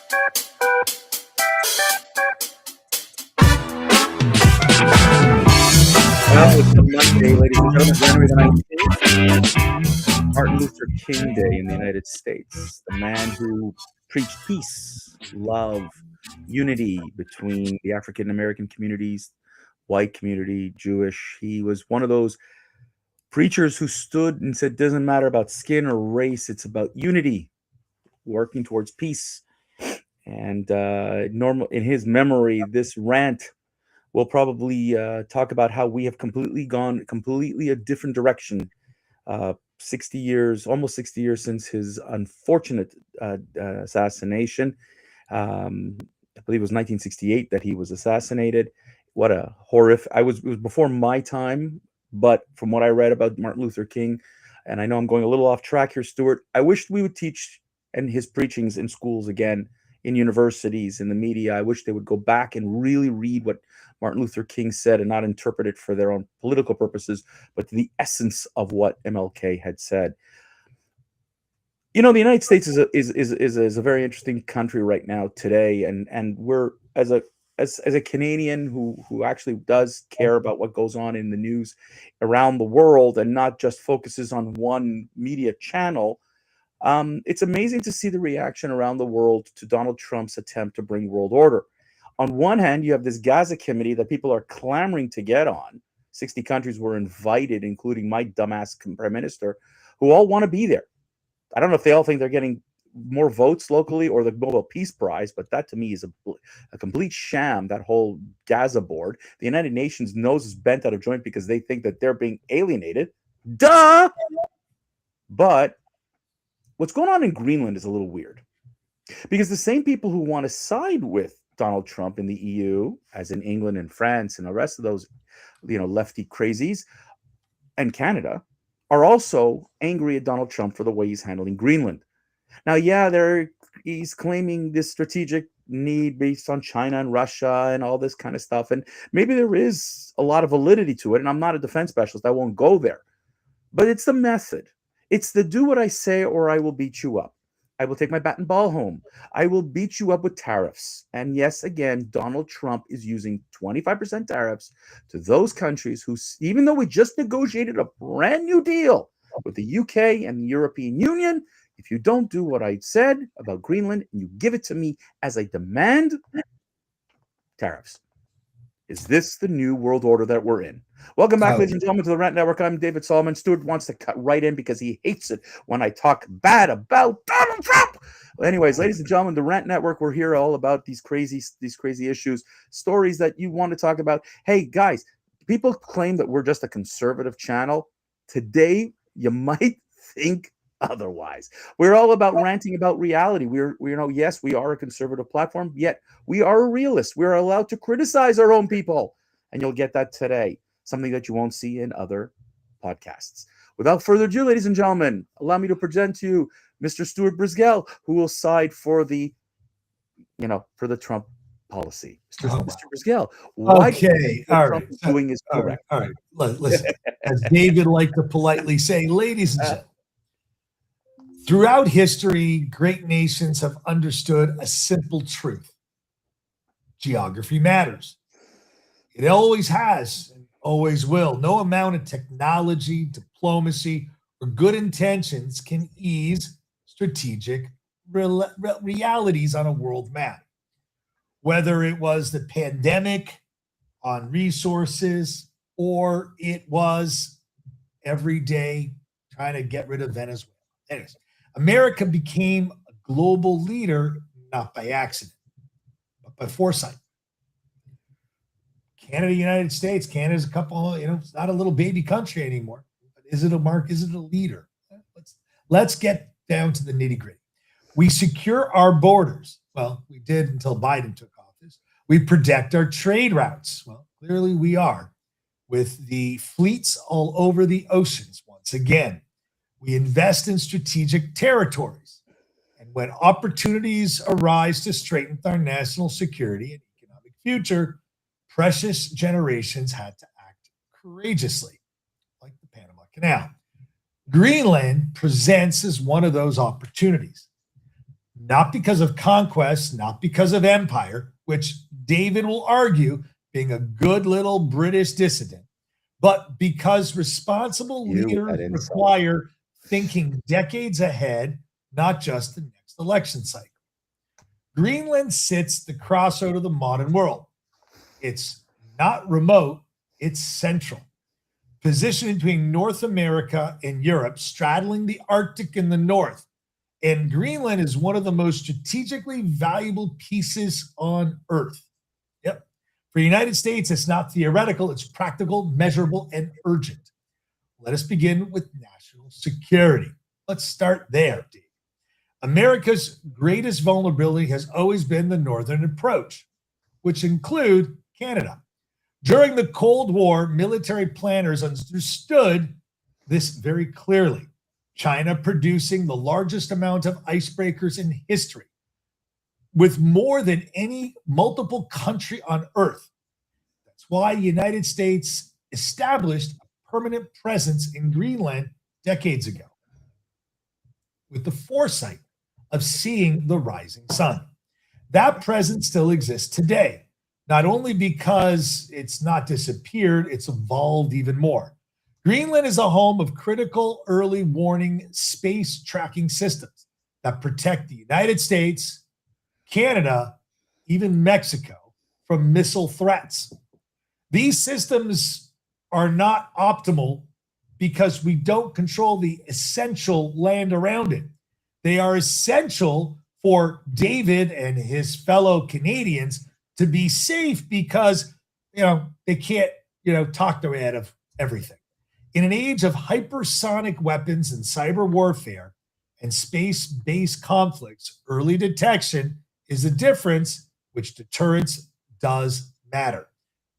Well, it's Monday, ladies and gentlemen, January the 19th, Martin Luther King Day in the United States. The man who preached peace, love, unity between the African American communities, white community, Jewish. He was one of those preachers who stood and said, doesn't matter about skin or race, it's about unity, working towards peace. And in his memory, this rant we'll probably talk about how we have gone completely a different direction. 60 years, almost 60 years since his unfortunate assassination. I believe it was 1968 that he was assassinated. What a horrific! It was before my time, but from what I read about Martin Luther King, and I know I'm going a little off track here, Stuart. I wish we would teach and his preachings in schools again, in universities, in the media. I wish they would go back and really read what Martin Luther King said and not interpret it for their own political purposes, but the essence of what MLK had said. You know, the United States is a very interesting country right now today, and we're as a Canadian who actually does care about what goes on in the news around the world and not just focuses on one media channel. It's amazing to see the reaction around the world to Donald Trump's attempt to bring world order. On one hand, you have this Gaza committee that people are clamoring to get on. 60 countries were invited, including my dumbass prime minister, who all want to be there. I don't know if they all think they're getting more votes locally or the Nobel Peace Prize, but that to me is a complete sham, that whole Gaza board. The United Nations nose is bent out of joint because they think that they're being alienated. Duh! But what's going on in Greenland is a little weird, because the same people who want to side with Donald Trump in the EU, as in England and France and the rest of those, lefty crazies, and Canada, are also angry at Donald Trump for the way he's handling Greenland. Now, yeah, he's claiming this strategic need based on China and Russia and all this kind of stuff, and maybe there is a lot of validity to it. And I'm not a defense specialist; I won't go there. But it's the method. It's the do what I say or I will beat you up. I will take my bat and ball home. I will beat you up with tariffs. And yes, again, Donald Trump is using 25% tariffs to those countries who, even though we just negotiated a brand new deal with the UK and the European Union, if you don't do what I said about Greenland and you give it to me as I demand, tariffs. Is this the new world order that we're in? Welcome back, ladies and gentlemen, to the Rant Network. I'm David Solomon. Stuart wants to cut right in because he hates it when I talk bad about Donald Trump. Well, anyways, ladies and gentlemen, the Rant Network, we're here all about these crazy issues, stories that you want to talk about. Hey, guys, people claim that we're just a conservative channel. Today, you might think otherwise. We're all about ranting about reality. Yes, we are a conservative platform, yet we are a realist. We're allowed to criticize our own people, and you'll get that today, something that you won't see in other podcasts. Without further ado, ladies and gentlemen, allow me to present to you Mr. Stuart Brisegell, who will side for the Trump policy. Mr. Brisegell, what Trump is doing is correct. All right. Listen, as David liked to politely say, ladies and gentlemen, throughout history, great nations have understood a simple truth. Geography matters. It always has and always will. No amount of technology, diplomacy, or good intentions can ease strategic realities on a world map. Whether it was the pandemic on resources or it was every day trying to get rid of Venezuela. Anyways, America became a global leader not by accident, but by foresight. Canada, United States, Canada's a couple, it's not a little baby country anymore. But is it a mark? Is it a leader? Let's get down to the nitty gritty. We secure our borders. Well, we did until Biden took office. We protect our trade routes. Well, clearly we are, with the fleets all over the oceans. Once again, we invest in strategic territories. And when opportunities arise to strengthen our national security and economic future, precious generations had to act courageously, like the Panama Canal. Greenland presents as one of those opportunities. not because of conquest, not because of empire, which David will argue being a good little British dissident, but because responsible You with leaders that insight. require thinking decades ahead, not just the next election cycle. Greenland sits the crossroad of the modern world. It's not remote, it's central. Positioned between North America and Europe, straddling the Arctic in the north. And Greenland is one of the most strategically valuable pieces on Earth. Yep. For the United States, it's not theoretical, it's practical, measurable, and urgent. Let us begin with national security. Let's start there, Dave. America's greatest vulnerability has always been the northern approach, which include Canada. During the Cold War, military planners understood this very clearly. China producing the largest amount of icebreakers in history, with more than any multiple country on Earth. That's why the United States established a permanent presence in Greenland decades ago, with the foresight of seeing the rising sun. That presence still exists today. Not only because it's not disappeared, it's evolved even more. Greenland is a home of critical early warning space tracking systems that protect the United States, Canada, even Mexico from missile threats. These systems are not optimal because we don't control the essential land around it. They are essential for David and his fellow Canadians to be safe because, they can't, talk their way out of everything. In an age of hypersonic weapons and cyber warfare and space-based conflicts, early detection is the difference, which deterrence does matter.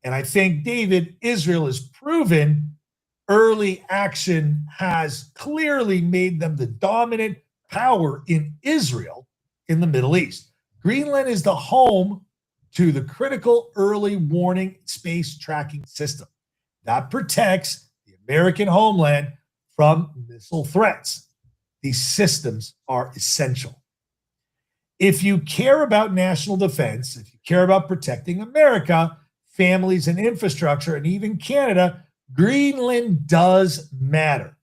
And I think, David, Israel has proven early action has clearly made them the dominant power in Israel in the Middle East. Greenland is the home to the critical early warning space tracking system that protects the American homeland from missile threats. These systems are essential. If you care about national defense, if you care about protecting America, families and infrastructure, and even Canada, Greenland does matter.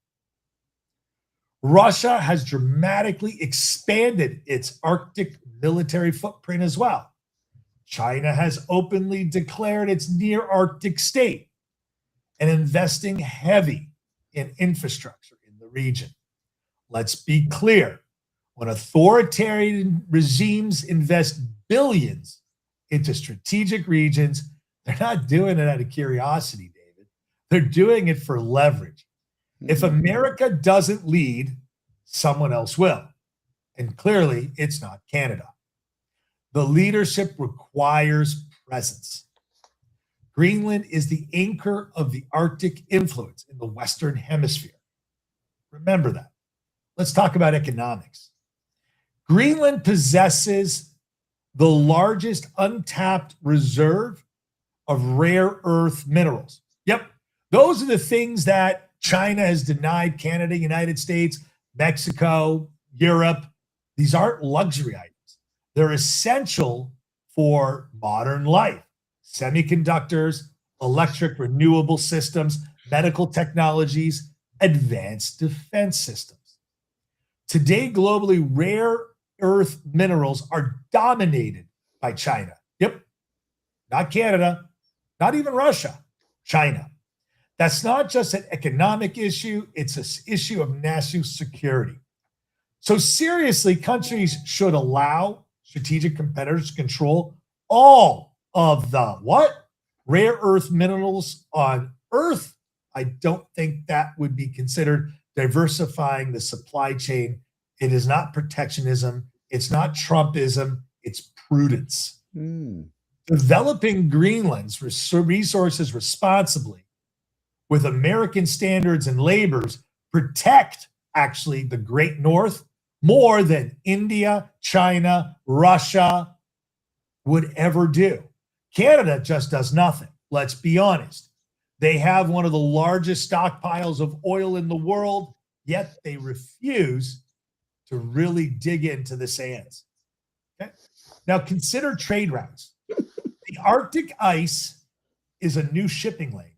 Russia has dramatically expanded its Arctic military footprint as well. China has openly declared its near Arctic state and investing heavy in infrastructure in the region. Let's be clear. When authoritarian regimes invest billions into strategic regions, they're not doing it out of curiosity, David. They're doing it for leverage. If America doesn't lead, someone else will. And clearly, it's not Canada. The leadership requires presence. Greenland is the anchor of the Arctic influence in the Western Hemisphere. Remember that. Let's talk about economics. Greenland possesses the largest untapped reserve of rare earth minerals. Yep, those are the things that China has denied Canada, United States, Mexico, Europe. These aren't luxury items. They're essential for modern life. Semiconductors, electric renewable systems, medical technologies, advanced defense systems. Today, globally, rare earth minerals are dominated by China. Yep, not Canada, not even Russia, China. That's not just an economic issue, it's an issue of national security. So seriously, countries should allow strategic competitors to control all of the what? Rare earth minerals on Earth. I don't think that would be considered diversifying the supply chain. It is not protectionism. It's not Trumpism. It's prudence. Developing Greenland's resources responsibly with American standards and labors protect actually the Great North more than India, China, Russia would ever do. Canada just does nothing. Let's be honest. They have one of the largest stockpiles of oil in the world, yet they refuse to really dig into the sands. Okay. Now consider trade routes. The Arctic ice is a new shipping lane,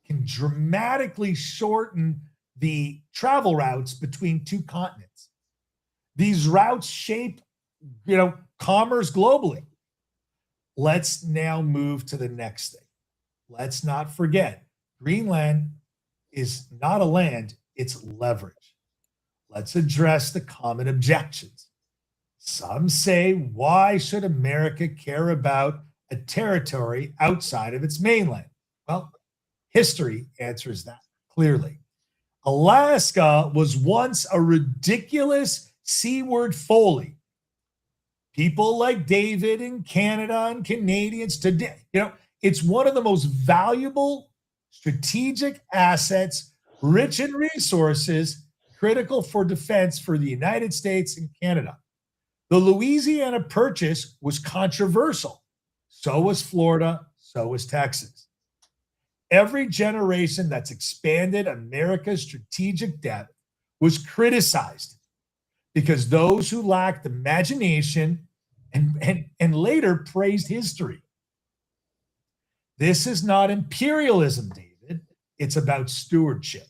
can dramatically shorten the travel routes between two continents. These routes shape, commerce globally. Let's now move to the next thing. Let's not forget, Greenland is not a land, it's leverage. Let's address the common objections. Some say, why should America care about a territory outside of its mainland? Well, history answers that clearly. Alaska was once a ridiculous seaward folly. People like David in Canada and Canadians today, it's one of the most valuable strategic assets, rich in resources, critical for defense for the United States and Canada. The Louisiana Purchase was controversial. So was Florida, so was Texas. Every generation that's expanded America's strategic depth was criticized because those who lacked imagination and later praised history. This is not imperialism, David. It's about stewardship.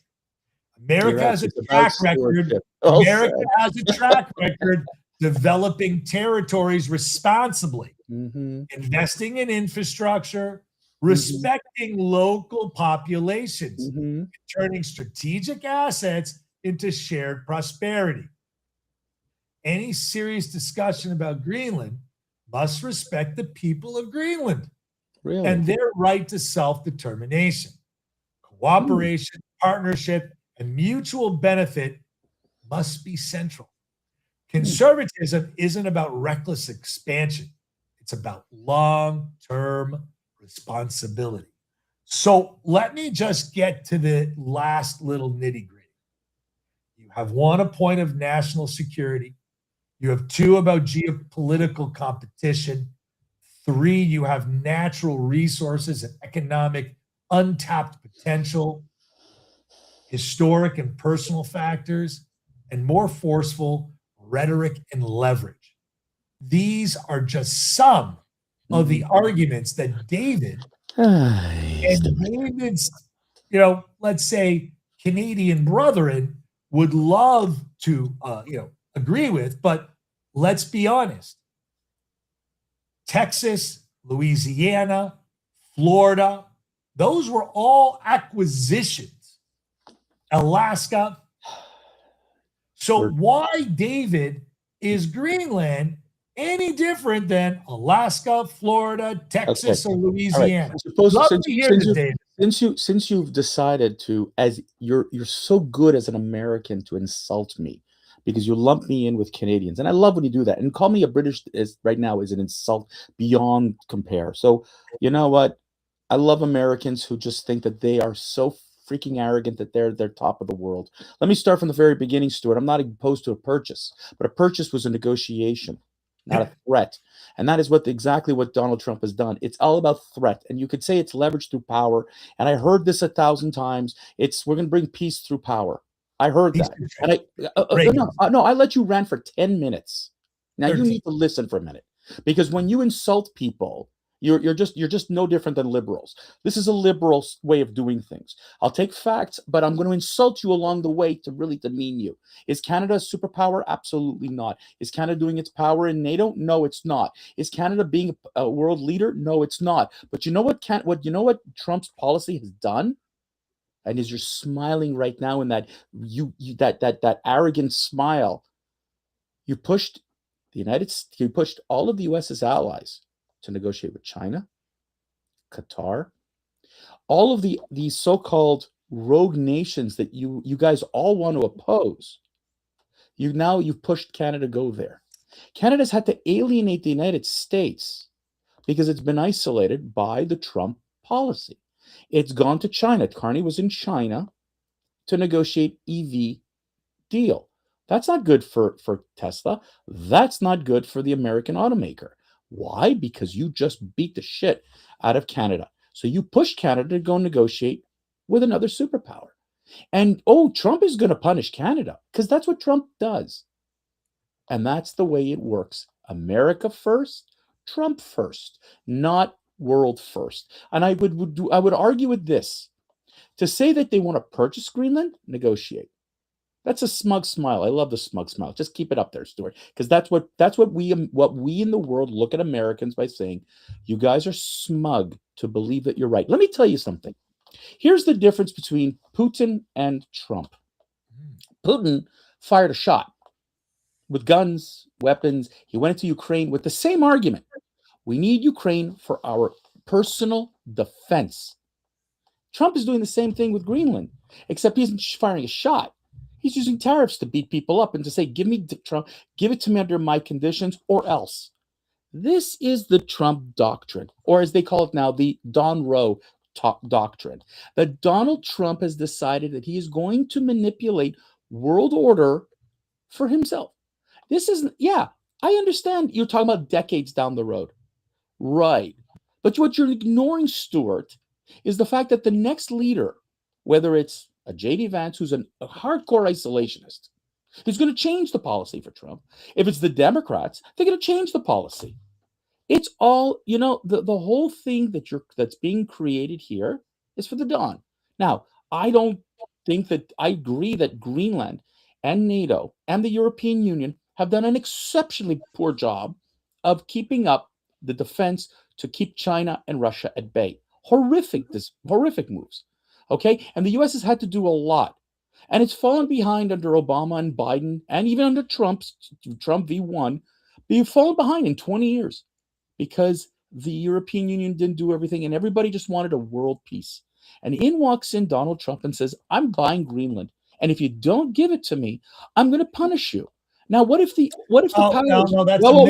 America has a track record. America has a track record developing territories responsibly, investing in infrastructure, respecting local populations, turning strategic assets into shared prosperity. Any serious discussion about Greenland must respect the people of Greenland and their right to self-determination. Cooperation, partnership, and mutual benefit must be central. Conservatism isn't about reckless expansion. It's about long-term responsibility. So let me just get to the last little nitty-gritty. You have one, a point of national security. You have two, about geopolitical competition. Three, you have natural resources and economic untapped potential, historic and personal factors, and more forceful rhetoric and leverage. These are just some of the arguments that David and David's, let's say Canadian brethren would love to, agree with. But let's be honest. Texas, Louisiana, Florida, those were all acquisitions. Alaska. So why, David, is Greenland any different than Alaska, Florida, Texas, or Louisiana? Since you've decided to, as you're so good as an American to insult me, because you lump me in with Canadians, and I love when you do that. And call me a British right now is an insult beyond compare. So you know what? I love Americans who just think that they are so freaking arrogant that they're top of the world. Let me start from the very beginning, Stuart. I'm not opposed to a purchase, but a purchase was a negotiation, not a threat. And that is exactly what Donald Trump has done. It's all about threat. And you could say it's leverage through power. And I heard this 1,000 times. We're going to bring peace through power. I heard that. And I let you rant for 10 minutes. Now you need to listen for a minute, because when you insult people, you're just no different than liberals. This is a liberal way of doing things. I'll take facts, but I'm going to insult you along the way to really demean you. Is Canada a superpower? Absolutely not. Is Canada doing its power in NATO? No, it's not. Is Canada being a world leader? No, it's not. But you know what Trump's policy has done? And as you're smiling right now in that that arrogant smile, you pushed all of the US's allies to negotiate with China, Qatar, all of these so-called rogue nations that you guys all want to oppose. You've pushed Canada to go there. Canada's had to alienate the United States because it's been isolated by the Trump policy. It's gone to China. Carney was in China to negotiate EV deal. That's not good for Tesla. That's not good for the American automaker. Why? Because you just beat the shit out of Canada. So you push Canada to go negotiate with another superpower. And Trump is going to punish Canada, because that's what Trump does. And that's the way it works. America first, Trump first, not world first. And I would argue with this. To say that they want to purchase Greenland, negotiate. That's a smug smile. I love the smug smile. Just keep it up there, Stuart, because that's what we in the world look at Americans by saying, you guys are smug to believe that you're right. Let me tell you something. Here's the difference between Putin and Trump. Putin fired a shot with guns, weapons. He went into Ukraine with the same argument. We need Ukraine for our personal defense. Trump is doing the same thing with Greenland, except he isn't firing a shot. He's using tariffs to beat people up and to say, give it to me under my conditions or else. This is the Trump doctrine, or as they call it now, the Don Rowe doctrine. That Donald Trump has decided that he is going to manipulate world order for himself. This is, I understand you're talking about decades down the road. Right. But what you're ignoring, Stuart, is the fact that the next leader, whether it's a J.D. Vance, who's a hardcore isolationist, is going to change the policy for Trump. If it's the Democrats, they're going to change the policy. It's all, the whole thing that's being created here is for the Don. Now, I agree that Greenland and NATO and the European Union have done an exceptionally poor job of keeping up the defense to keep China and Russia at bay. Horrific moves. Okay. And the U.S. has had to do a lot. And it's fallen behind under Obama and Biden, and even under Trump V1. We've fallen behind in 20 years because the European Union didn't do everything, and everybody just wanted a world peace. And in walks in Donald Trump and says, I'm buying Greenland. And if you don't give it to me, I'm going to punish you. Now, what if the powers? No, that's whoa!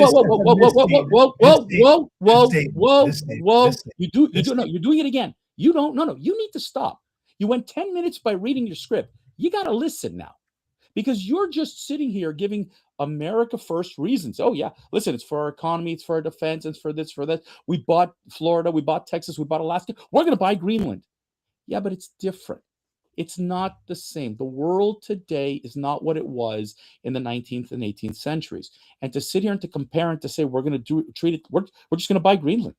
You're doing it again. You don't. No. You need to stop. You went 10 minutes by reading your script. You got to listen now, because you're just sitting here giving America first reasons. Oh yeah, listen, it's for our economy, it's for our defense, it's for this, for that. We bought Florida, we bought Texas, we bought Alaska. We're going to buy Greenland. Yeah, but it's different. It's not the same. The world today is not what it was in the 19th and 18th centuries. And to sit here and to compare and to say we're going to treat it, we're just going to buy Greenland.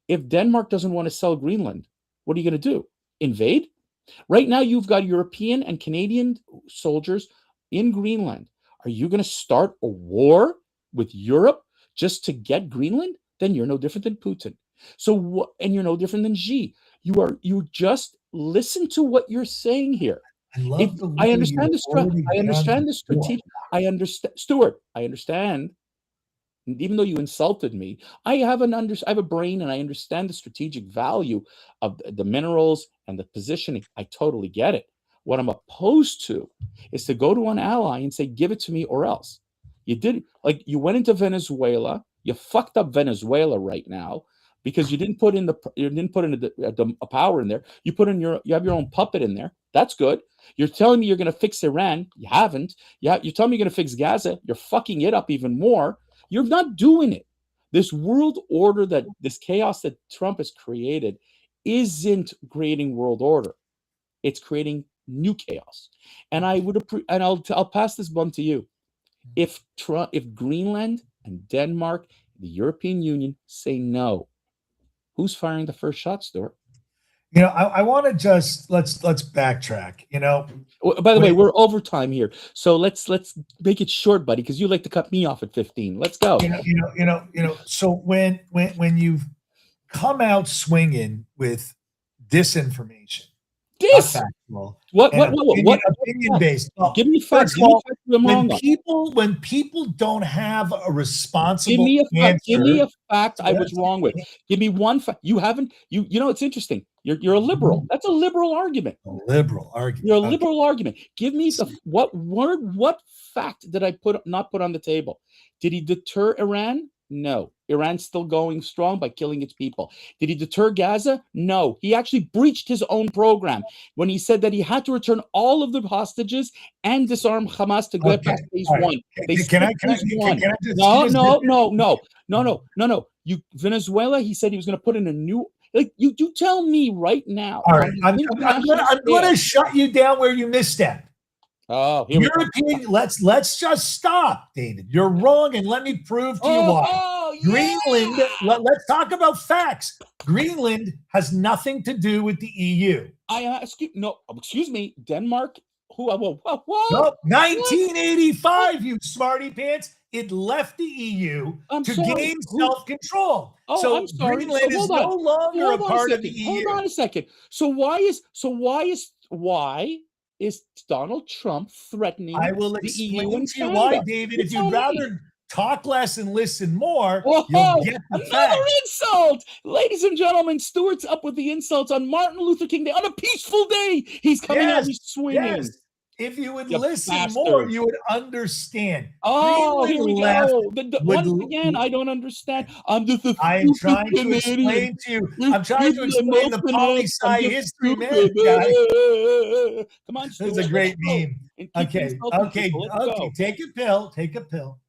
If Denmark doesn't want to sell Greenland, what are you going to do? Invade? Right now, you've got European and Canadian soldiers in Greenland. Are you going to start a war with Europe just to get Greenland? Then you're no different than Putin. And you're no different than Xi. You just listen to what you're saying here. I understand the strategic. I understand, Stuart. I understand. Even though you insulted me, I have a brain, and I understand the strategic value of the minerals and the positioning. I totally get it. What I'm opposed to is to go to an ally and say, give it to me or else. You went into Venezuela. You fucked up Venezuela right now because you didn't put in a power in there. You have your own puppet in there. That's good. You're telling me you're going to fix Iran. You haven't. You're telling me you're going to fix Gaza. You're fucking it up even more. You're not doing it. This world order, this chaos that Trump has created, isn't creating world order. It's creating new chaos. And I'll pass this bun to you. If Greenland and Denmark, the European Union say no, who's firing the first shot, Stuart? I want to just let's backtrack. By the way, we're overtime here, so let's make it short, buddy, because you like to cut me off at 15. Let's go. So when you've come out swinging with disinformation, what opinion based? Give me facts. When people don't have a responsible answer, give me a fact I was wrong with. Give me one fact. You haven't. It's interesting. You're a liberal. That's a liberal argument. You're a liberal argument. Give me what fact did I not put on the table? Did he deter Iran? No. Iran's still going strong by killing its people. Did he deter Gaza? No. He actually breached his own program when he said that he had to return all of the hostages and disarm Hamas to get past phase one. No. Venezuela, he said he was going to put in a new. You tell me right now. All right, I'm going to shut you down where you misstep. Oh, here we go. European, let's just stop, David. You're wrong, and let me prove to you why. Greenland, let's talk about facts. Greenland has nothing to do with the EU. Excuse me, Denmark. Who? What? Nope, 1985, you smarty pants. It left the EU to gain self-control. Oh, so I'm sorry. Greenland is no longer a part of the EU. Hold on a second. So why is Donald Trump threatening I will the explain EU and to you Canada? why, David. If you'd rather talk less and listen more, Whoa, you'll get the another facts. insult. Ladies and gentlemen, Stuart's up with the insults on Martin Luther King Day. On a peaceful day, he's coming out, he's swinging. Yes. If you would listen more, you would understand. Oh, here we go. Once again, I don't understand. I'm just a I'm trying to explain to you. I'm trying to explain the poli-sci history, man, guy. Come on, Stuart. This is a great meme. Okay. Take a pill. Take a pill.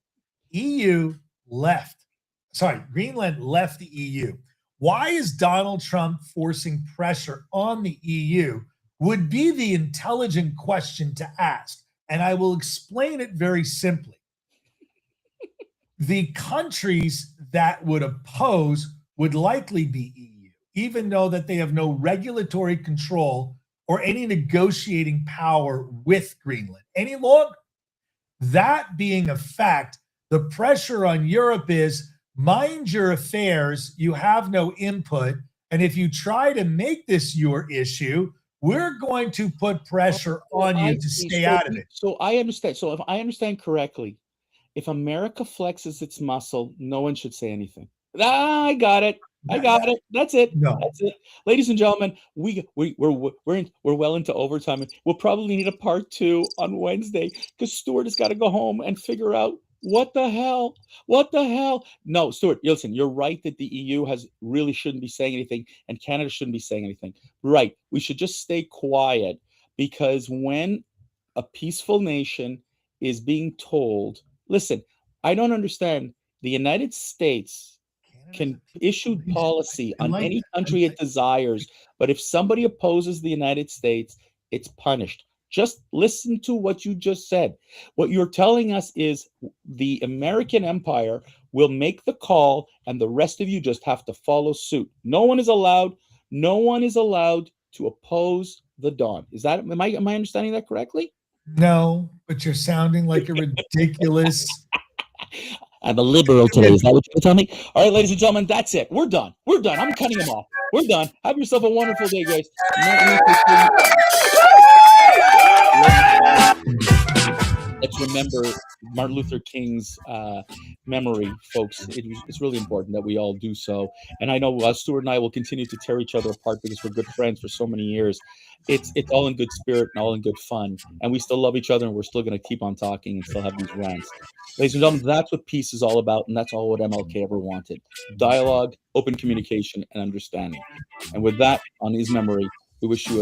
Greenland left the EU. Why is Donald Trump forcing pressure on the EU? Would be the intelligent question to ask. And I will explain it very simply. The countries that would oppose would likely be EU, even though that they have no regulatory control or any negotiating power with Greenland any longer. That being a fact, the pressure on Europe is mind your affairs, you have no input, and if you try to make this your issue, we're going to put pressure on you to stay out of it. So I understand. So if I understand correctly, if America flexes its muscle, no one should say anything. I got it. That's it. No. That's it. Ladies and gentlemen, we're well into overtime. We'll probably need a part 2 on Wednesday because Stuart has got to go home and figure out what the hell. No, Stuart, listen, you're right that the EU really shouldn't be saying anything and Canada shouldn't be saying anything. Right. We should just stay quiet because when a peaceful nation is being told, listen, I don't understand. The United States can issue policy on any country it desires, but if somebody opposes the United States, it's punished. Just listen to what you just said. What you're telling us is the American empire will make the call and the rest of you just have to follow suit. No one is allowed to oppose the Don. Am I understanding that correctly? No, but you're sounding like a ridiculous. I'm a liberal today. Is that what you're telling me? All right, ladies and gentlemen, that's it. We're done. I'm cutting them off. We're done. Have yourself a wonderful day, guys. Let's remember Martin Luther King's memory, folks. It's really important that we all do so. And I know Stuart and I will continue to tear each other apart because we're good friends for so many years. It's all in good spirit and all in good fun. And we still love each other and we're still going to keep on talking and still have these rants. Ladies and gentlemen, that's what peace is all about. And that's all what MLK ever wanted. Dialogue, open communication, and understanding. And with that, on his memory, we wish you